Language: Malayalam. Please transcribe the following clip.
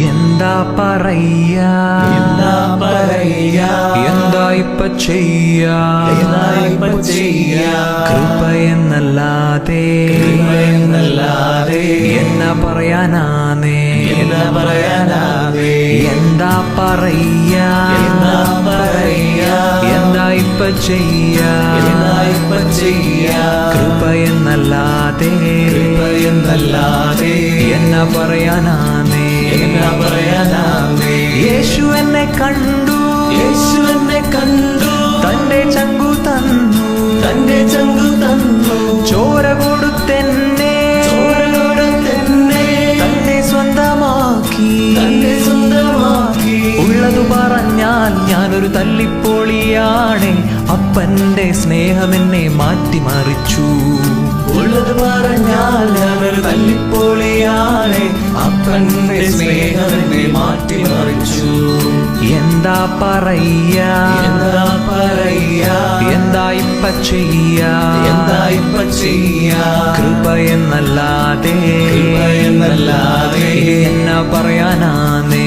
എന്താ പറയാ എന്താ ഇപ്പ ചെയ്യാ കൃപയെന്നല്ലാതെ എന്നാ പറയാനാന്നേ എന്താ പറയാ എന്താ ഇപ്പ ചെയ്യാ കൃപയെന്നല്ലാതെ എന്നാ പറയാനാന്നേ യേശു എന്നെ കണ്ടു തന്റെ ചങ്കു തന്നു ചോര കൊടുത്തെന്നെ തന്നെ സ്വന്തമാക്കി ഉള്ളതു പറഞ്ഞാൽ ഞാനൊരു തല്ലിപ്പൊളിയാണ്. അപ്പന്റെ സ്നേഹമെന്നെ മാറ്റിമറിച്ചു. ഉള്ളത് പറഞ്ഞാൽ ഞാനൊരു തല്ലിപ്പൊളിയാണ്. അപ്പന്റെ സ്നേഹമെന്നെ മാറ്റിമറിച്ചു. എന്താ പറയാ എന്താ ഇപ്പ ചെയ്യാ കൃപയെന്നല്ലാതെ എന്നാ എന്നാ പറയാനാന്നേ